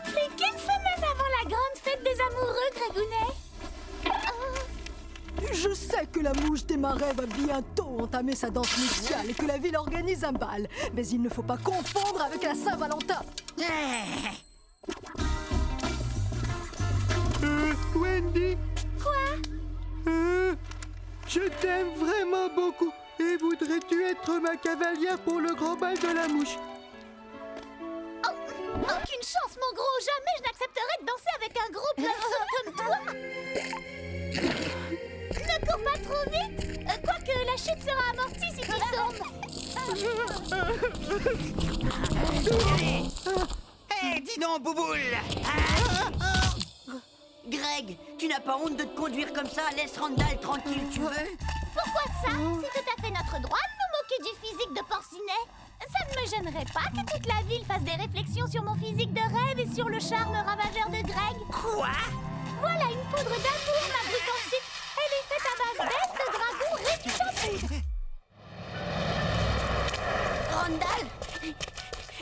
Et qu'une semaine avant la grande fête des amoureux, Grégounet. Je sais que la mouche des marais va bientôt entamer sa danse nuptiale et que la ville organise un bal. Mais il ne faut pas confondre avec la Saint-Valentin. Wendy, Quoi? je t'aime vraiment beaucoup. Et voudrais-tu être ma cavalière pour le grand bal de la mouche? Aucune chance, mon gros. Jamais je n'accepterai de danser avec un gros poisson comme toi. Ne cours pas trop vite. Quoique la chute sera amortie si tu tombes. Hé, dis donc, Bouboule! Greg, tu n'as pas honte de te conduire comme ça? Laisse Randall tranquille, tu veux? Pourquoi ça? C'est tout à fait notre droit de nous moquer du physique de Porcinet. Ça ne me gênerait pas que toute la ville fasse des réflexions sur mon physique de rêve et sur le charme ravageur de Greg. Quoi? Voilà une poudre d'amour, ma brique en sucre. Elle est faite à base d'ailes de dragon réputation. Randall,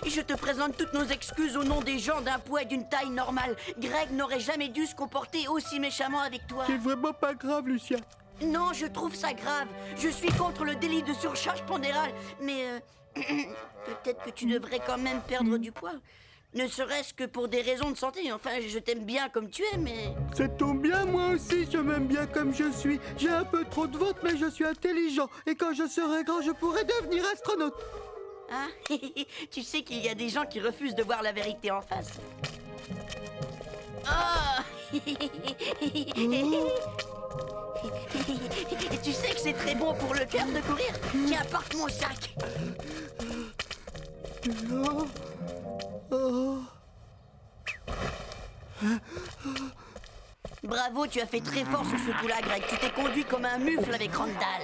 je te présente toutes nos excuses au nom des gens d'un poids et d'une taille normale. Greg n'aurait jamais dû se comporter aussi méchamment avec toi. C'est vraiment pas grave, Lucia. Non, je trouve ça grave. Je suis contre le délit de surcharge pondérale. Mais peut-être que tu devrais quand même perdre du poids. Ne serait-ce que pour des raisons de santé. Enfin, je t'aime bien comme tu es, mais... Ça tombe bien, moi aussi, je m'aime bien comme je suis. J'ai un peu trop de ventre, mais je suis intelligent. Et quand je serai grand, je pourrai devenir astronaute. Hein? Tu sais qu'il y a des gens qui refusent de voir la vérité en face. Oh! Tu sais que c'est très bon pour le cœur de courir. Tiens, porte mon sac. Oh. Oh. Bravo, tu as fait très fort sur ce coup-là, Greg. Tu t'es conduit comme un mufle avec Randall.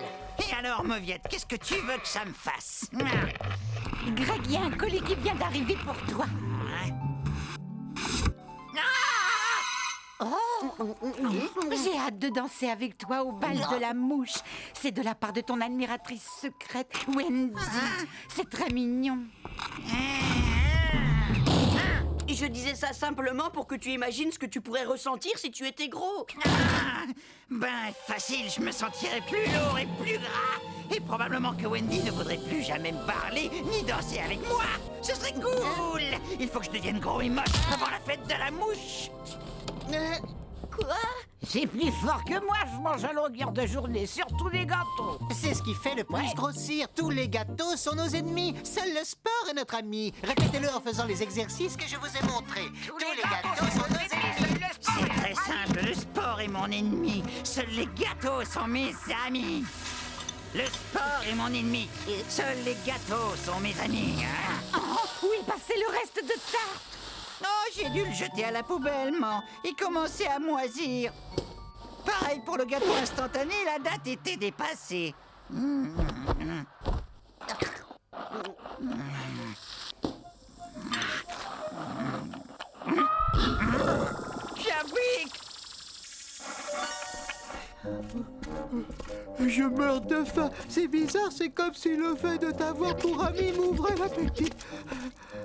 Et alors, Mauviette, qu'est-ce que tu veux que ça me fasse? Greg, il y a un colis qui vient d'arriver pour toi. J'ai hâte de danser avec toi au bal de la mouche. C'est de la part de ton admiratrice secrète, Wendy. C'est très mignon. Et je disais ça simplement pour que tu imagines ce que tu pourrais ressentir si tu étais gros. Ben, facile, je me sentirais plus lourd et plus gras. Et probablement que Wendy ne voudrait plus jamais me parler ni danser avec moi. Ce serait cool. Il faut que je devienne gros et moche avant la fête de la mouche. Quoi? C'est plus fort que moi, je mange à longueur de journée sur tous les gâteaux. C'est ce qui fait le plus grossir. Tous les gâteaux sont nos ennemis. Seul le sport est notre ami. Répétez-le en faisant les exercices que je vous ai montrés. Tous les gâteaux sont nos ennemis. C'est très simple, le sport est mon ennemi. Seuls les gâteaux sont mes amis. Le sport est mon ennemi. Seuls les gâteaux sont mes amis. Où est passé le reste de tarte? Oh, j'ai dû le jeter à la poubelle, man. Il commençait à moisir. Pareil pour le gâteau instantané, la date était dépassée. J'applique. Je meurs de faim. C'est bizarre, c'est comme si le fait de t'avoir pour ami m'ouvrait l'appétit.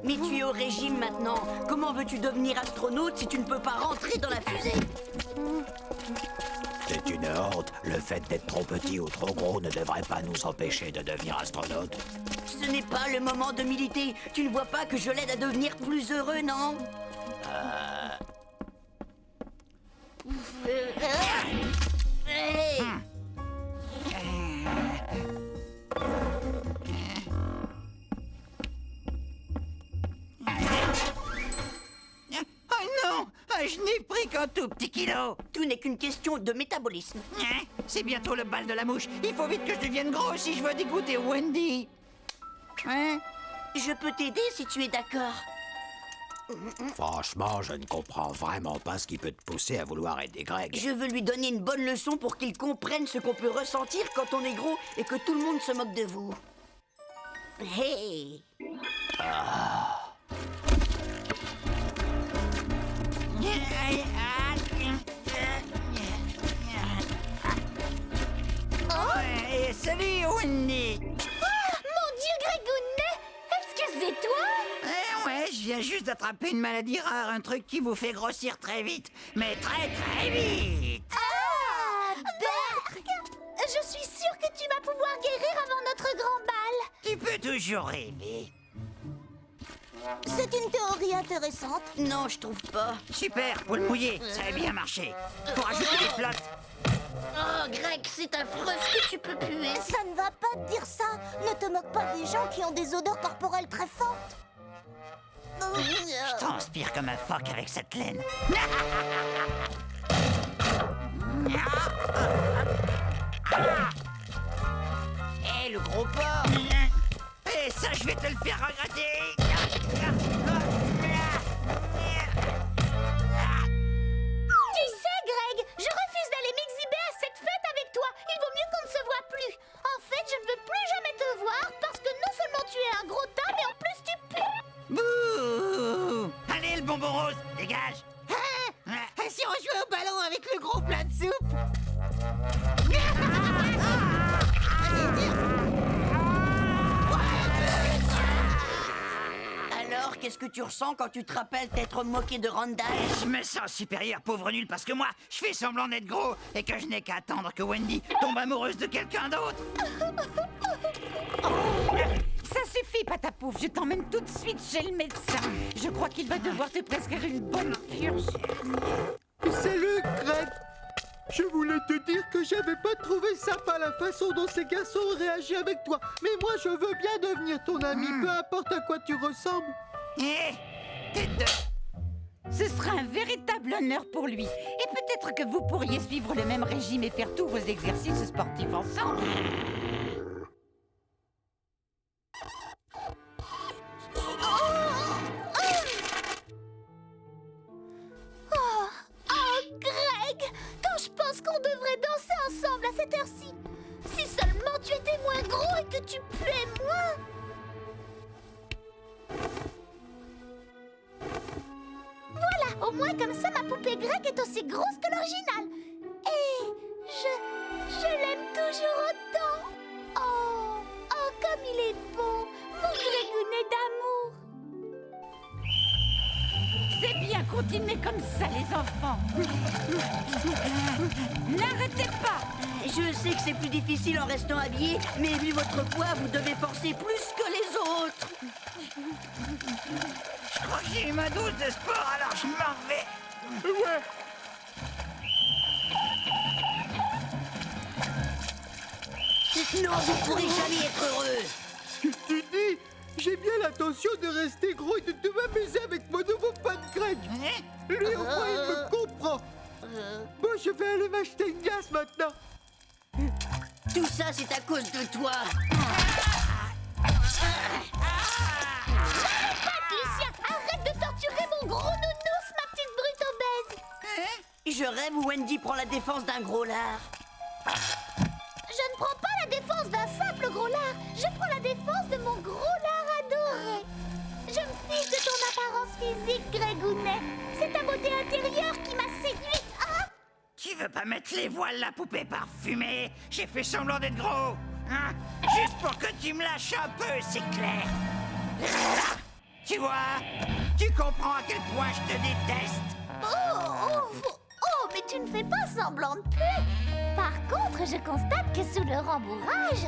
Mais tu es au régime maintenant. Comment veux-tu devenir astronaute si tu ne peux pas rentrer dans la fusée? C'est une honte. Le fait d'être trop petit ou trop gros ne devrait pas nous empêcher de devenir astronaute. Ce n'est pas le moment de militer. Tu ne vois pas que je l'aide à devenir plus heureux, non? Hey. Oh non, je n'ai pris qu'un tout petit kilo. Tout n'est qu'une question de métabolisme. Hein? C'est bientôt le bal de la mouche. Il faut vite que je devienne gros si je veux dégoûter Wendy. Hein? Je peux t'aider si tu es d'accord. Franchement, je ne comprends vraiment pas ce qui peut te pousser à vouloir aider Greg. Je veux lui donner une bonne leçon pour qu'il comprenne ce qu'on peut ressentir quand on est gros et que tout le monde se moque de vous. Hey! Ouais, salut Wendy. Mon Dieu, Grégounet, est-ce que c'est toi? Ouais, je viens juste d'attraper une maladie rare, un truc qui vous fait grossir très vite, mais très très vite. Ah, Berk! Je suis sûre que tu vas pouvoir guérir avant notre grand bal. Tu peux toujours rêver. C'est une théorie intéressante. Non, je trouve pas. Super, poule mouillée, ça a bien marché. Faut rajouter des flottes. Oh, Greg, c'est affreux ce que tu peux puer. Ça ne va pas te dire ça. Ne te moque pas des gens qui ont des odeurs corporelles très fortes. Je transpire comme un phoque avec cette laine. Hé, le gros porc! Et ça, je vais te le faire regretter. Tu sais, Greg, je refuse d'aller m'exhiber à cette fête avec toi. Il vaut mieux qu'on ne se voit plus. En fait, je ne veux plus jamais te voir parce que non seulement tu es un gros tas, mais en plus tu pues. Bouh! Allez, le bonbon rose, dégage. Si on jouait au ballon avec le gros plat de soupe. Alors, qu'est-ce que tu ressens quand tu te rappelles t'être moqué de Randall? Je me sens supérieur, pauvre nul, parce que moi, je fais semblant d'être gros et que je n'ai qu'à attendre que Wendy tombe amoureuse de quelqu'un d'autre. Ça suffit, Patapouf, je t'emmène tout de suite chez le médecin. Je crois qu'il va devoir te prescrire une bonne purge. Salut, Greg. Je voulais te dire que j'avais pas trouvé sympa la façon dont ces garçons ont réagi avec toi. Mais moi, je veux bien devenir ton ami, peu importe à quoi tu ressembles. Hé, tête de... Ce sera un véritable honneur pour lui. Et peut-être que vous pourriez suivre le même régime et faire tous vos exercices sportifs ensemble. Oh, Greg, quand je pense qu'on devrait danser ensemble à cette heure-ci. Si seulement tu étais moins gros et que tu puais moins. Voilà, au moins comme ça, ma poupée grecque est aussi grosse que l'original. Et je l'aime toujours autant. Oh, comme il est beau, mon Grégounet d'amour. C'est bien, continuez comme ça, les enfants. N'arrêtez pas. Je sais que c'est plus difficile en restant habillé, mais vu votre poids, vous devez forcer plus que les autres. Je crois que j'ai eu ma dose de sport, alors je m'en vais. Ouais. Non, vous pourrez jamais être heureux. Qu'est-ce que tu dis? J'ai bien l'intention de rester gros et de m'amuser avec mon nouveau pote Greg. Lui, au moins, il me comprend. Bon, je vais aller m'acheter une glace maintenant. Tout ça, c'est à cause de toi. Lucien, arrête de torturer mon gros nounours, ma petite brute obèse. Je rêve où Wendy prend la défense d'un gros lard. Je ne prends pas la défense d'un simple gros lard. Je prends la défense de mon gros lard adoré. Je me fiche de ton apparence physique, Grégounet. C'est ta beauté intérieure qui m'a séduite. Ah! Tu veux pas mettre les voiles, la poupée parfumée? J'ai fait semblant d'être gros. Hein? Juste pour que tu me lâches un peu, c'est clair. Tu vois? Tu comprends à quel point je te déteste. Oh, mais tu ne fais pas semblant de puer. Par contre, je constate que sous le rembourrage,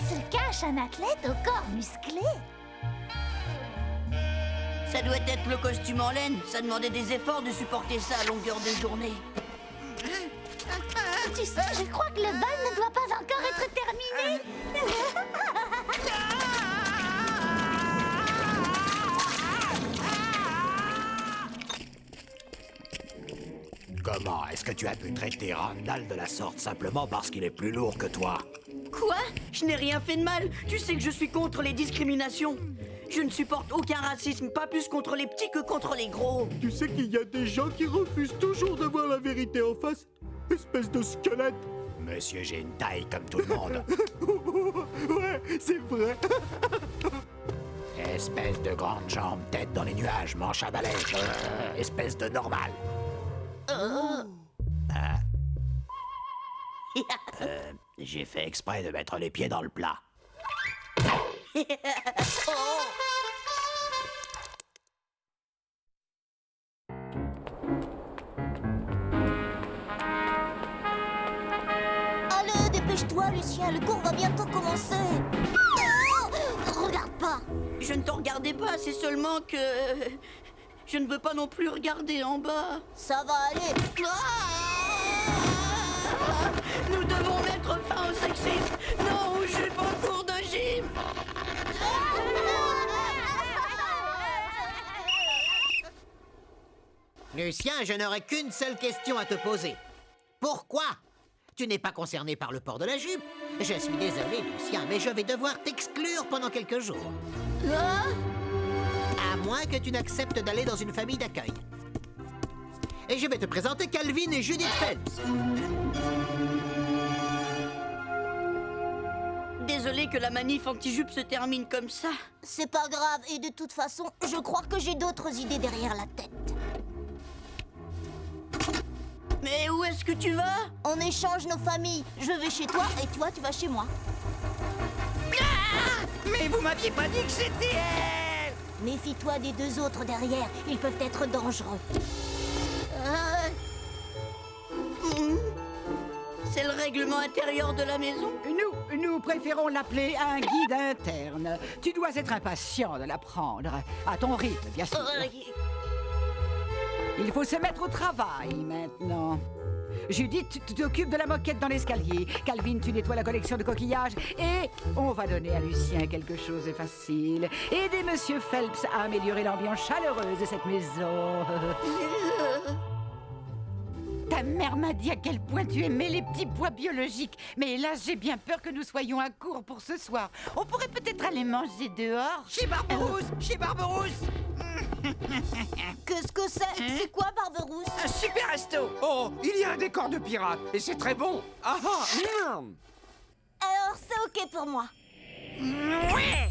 se cache un athlète au corps musclé? Ça doit être le costume en laine. Ça demandait des efforts de supporter ça à longueur de journée. Tu sais, je crois que le bal ne doit pas encore être terminé. Comment est-ce que tu as pu traiter Randall de la sorte simplement parce qu'il est plus lourd que toi? Quoi? Je n'ai rien fait de mal. Tu sais que je suis contre les discriminations. Je ne supporte aucun racisme, pas plus contre les petits que contre les gros. Tu sais qu'il y a des gens qui refusent toujours de voir la vérité en face? Espèce de squelette. Monsieur, j'ai une taille comme tout le monde. Ouais, c'est vrai. Espèce de grande jambe, tête dans les nuages, manche à balai. Espèce de normal. J'ai fait exprès de mettre les pieds dans le plat. Allez, dépêche-toi, Lucien, le cours va bientôt commencer. Oh, regarde pas. Je ne te regardais pas, c'est seulement que... Je ne veux pas non plus regarder en bas. Ça va aller. Nous devons mettre fin au sexisme. Non, je suis pas en cours de gym. Lucien, je n'aurai qu'une seule question à te poser. Pourquoi tu n'es pas concerné par le port de la jupe? Je suis désolé, Lucien, mais je vais devoir t'exclure pendant quelques jours. À moins que tu n'acceptes d'aller dans une famille d'accueil. Et je vais te présenter Calvin et Judith Phelps. Désolé que la manif anti-jupe se termine comme ça. C'est pas grave, et de toute façon, je crois que j'ai d'autres idées derrière la tête. Mais où est-ce que tu vas? On échange nos familles. Je vais chez toi et toi, tu vas chez moi. Mais vous m'aviez pas dit que c'était elle! Méfie-toi des deux autres derrière. Ils peuvent être dangereux. C'est le règlement intérieur de la maison. Nous préférons l'appeler un guide interne. Tu dois être impatient de l'apprendre. À ton rythme, bien sûr. Il faut se mettre au travail maintenant. Judith, tu t'occupes de la moquette dans l'escalier. Calvin, tu nettoies la collection de coquillages. Et on va donner à Lucien quelque chose de facile. Aider Monsieur Phelps à améliorer l'ambiance chaleureuse de cette maison. Ta mère m'a dit à quel point tu aimais les petits pois biologiques. Mais hélas, j'ai bien peur que nous soyons à court pour ce soir. On pourrait peut-être aller manger dehors. Chez Barberousse! Chez Barberousse! Qu'est-ce que c'est? C'est quoi, Barberousse? Un super resto! Oh, il y a un décor de pirate et c'est très bon. Ah ah, miam. Alors, c'est OK pour moi. Ouais!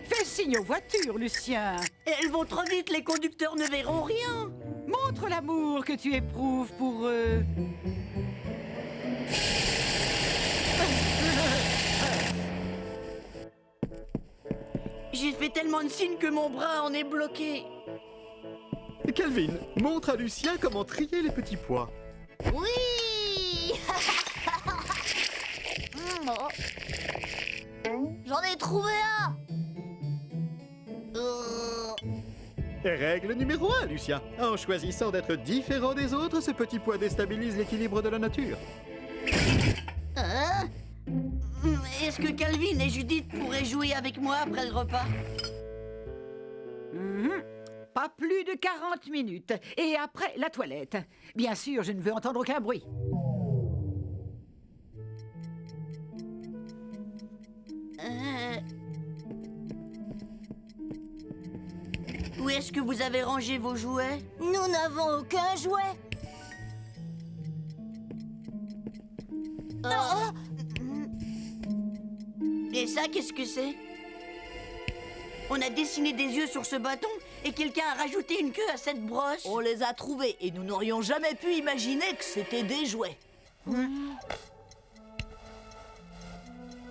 Fais signe aux voitures, Lucien. Elles vont trop vite, les conducteurs ne verront rien. Montre l'amour que tu éprouves pour eux. J'ai fait tellement de signes que mon bras en est bloqué. Calvin, montre à Lucien comment trier les petits pois. Oui. J'en ai trouvé un. Et règle numéro 1, Lucien. En choisissant d'être différent des autres, ce petit pois déstabilise l'équilibre de la nature. Est-ce que Calvin et Judith pourraient jouer avec moi après le repas? Pas plus de 40 minutes. Et après, la toilette. Bien sûr, je ne veux entendre aucun bruit. Où est-ce que vous avez rangé vos jouets? Nous n'avons aucun jouet. Et ça, qu'est-ce que c'est? On a dessiné des yeux sur ce bâton et quelqu'un a rajouté une queue à cette brosse. On les a trouvés et nous n'aurions jamais pu imaginer que c'était des jouets.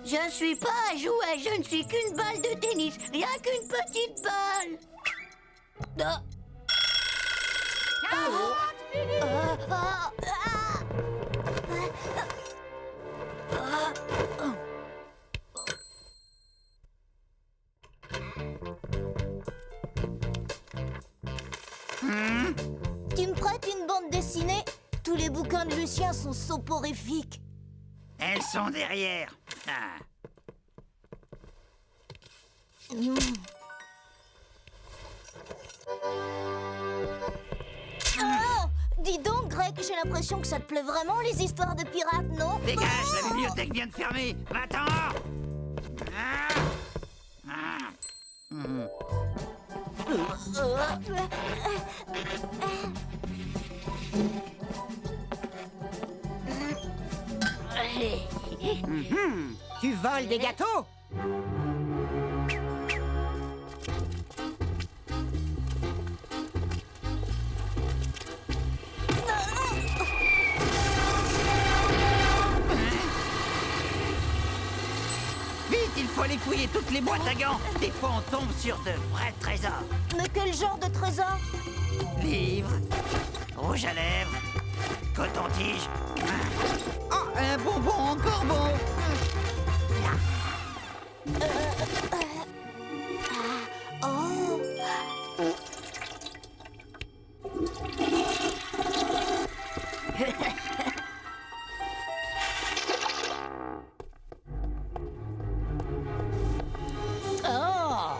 Je ne suis pas un jouet, je ne suis qu'une balle de tennis, rien qu'une petite balle. Les bouquins de Lucien sont soporifiques. Elles sont derrière. Ah. Oh, dis donc, Greg, j'ai l'impression que ça te plaît vraiment, les histoires de pirates, non? Dégage, la bibliothèque vient de fermer. Va-t'en. Ah. Ah. Tu voles des gâteaux? Vite, il faut aller fouiller toutes les boîtes à gants. Des fois, on tombe sur de vrais trésors. Mais quel genre de trésor? Livres, rouge à lèvres, coton-tige. Oh, un bonbon encore bon. Oh. Oh!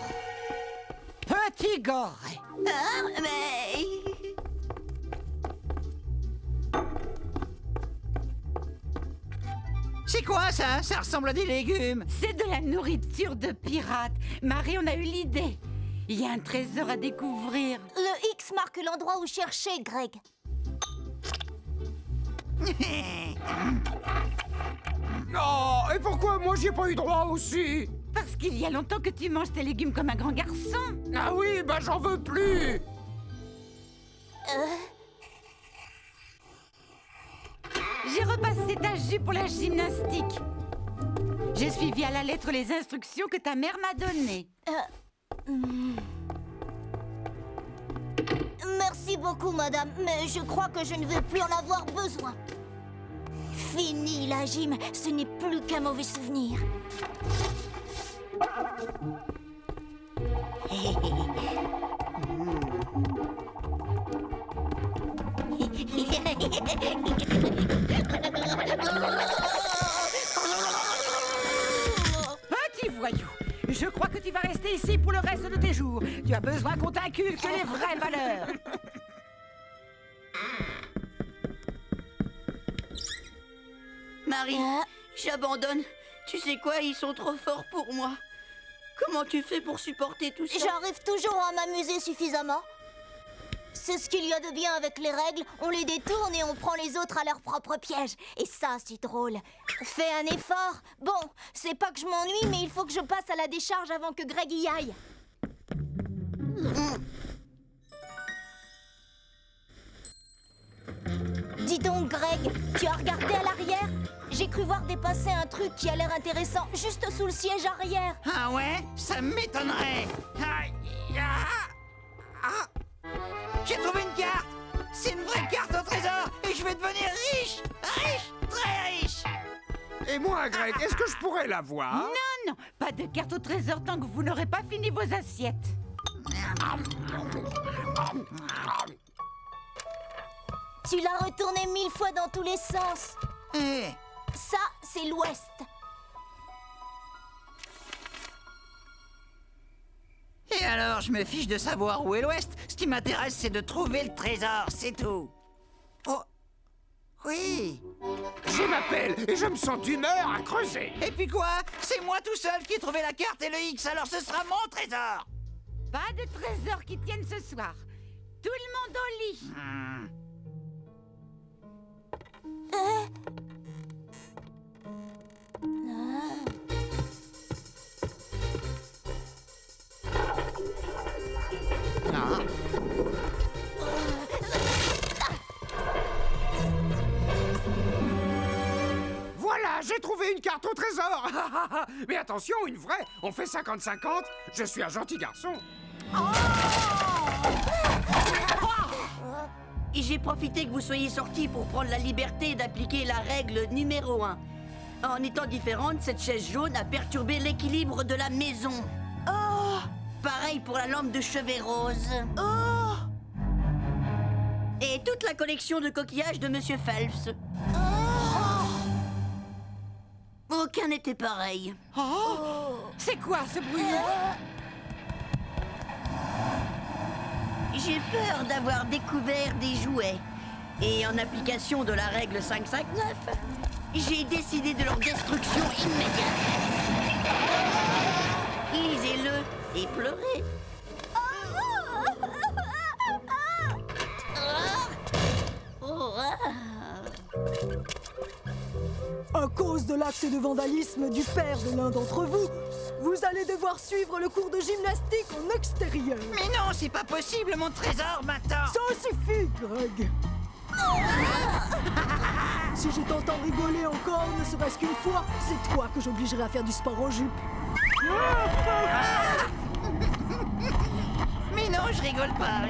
Petit goré. Ah, mais... C'est quoi ça? Ça ressemble à des légumes. C'est de la nourriture de pirate. Marie, on a eu l'idée. Il y a un trésor à découvrir. Le X marque l'endroit où chercher, Greg. Oh, et pourquoi moi j'y ai pas eu droit aussi? Parce qu'il y a longtemps que tu manges tes légumes comme un grand garçon. Ah oui, bah j'en veux plus. J'ai repassé ta jupe pour la gymnastique. J'ai suivi à la lettre les instructions que ta mère m'a données. Merci beaucoup, madame, mais je crois que je ne vais plus en avoir besoin. Fini la gym, ce n'est plus qu'un mauvais souvenir. Petit voyou, je crois que tu vas rester ici pour le reste de tes jours. Tu as besoin qu'on t'inculque les vraies valeurs. Marie, j'abandonne. Tu sais quoi, ils sont trop forts pour moi. Comment tu fais pour supporter tout ça? J'arrive toujours à m'amuser suffisamment. C'est ce qu'il y a de bien avec les règles, on les détourne et on prend les autres à leur propre piège. Et ça, c'est drôle. Fais un effort. Bon, c'est pas que je m'ennuie, mais il faut que je passe à la décharge avant que Greg y aille. Dis donc, Greg, tu as regardé à l'arrière? J'ai cru voir dépasser un truc qui a l'air intéressant juste sous le siège arrière. Ah ouais? Ça m'étonnerait. Aïe, ah, ah. J'ai trouvé une carte. C'est une vraie carte au trésor et je vais devenir riche. Riche, très riche. Et moi, Greg, est-ce que je pourrais l'avoir? Non, non, pas de carte au trésor tant que vous n'aurez pas fini vos assiettes. Tu l'as retourné 1000 fois dans tous les sens. Eh, Ça, c'est l'Ouest. et alors, je me fiche de savoir où est l'Ouest. Ce qui m'intéresse, c'est de trouver le trésor, c'est tout. Oh, oui. J'ai ma pelle et je me sens d'humeur à creuser. Et puis quoi? C'est moi tout seul qui ai trouvé la carte et le X, alors ce sera mon trésor. Pas de trésor qui tienne ce soir. Tout le monde au lit. Voilà, j'ai trouvé une carte au trésor. Mais attention, une vraie. On fait 50-50. Je suis un gentil garçon. Et j'ai profité que vous soyez sortis pour prendre la liberté d'appliquer la règle numéro 1. En étant différente, cette chaise jaune a perturbé l'équilibre de la maison. Oh! Pareil pour la lampe de chevet rose. Oh! Et toute la collection de coquillages de Monsieur Phelps. Aucun n'était pareil. C'est quoi ce bruit? J'ai peur d'avoir découvert des jouets. Et en application de la règle 559, j'ai décidé de leur destruction immédiate. Lisez-le et pleurez. À cause de l'acte de vandalisme du père de l'un d'entre vous, vous allez devoir suivre le cours de gymnastique en extérieur. Mais non, c'est pas possible, mon trésor m'attend. Ça suffit, Greg. Si je t'entends rigoler encore, ne serait-ce qu'une fois, c'est toi que j'obligerai à faire du sport en jupe. Mais non, je rigole pas.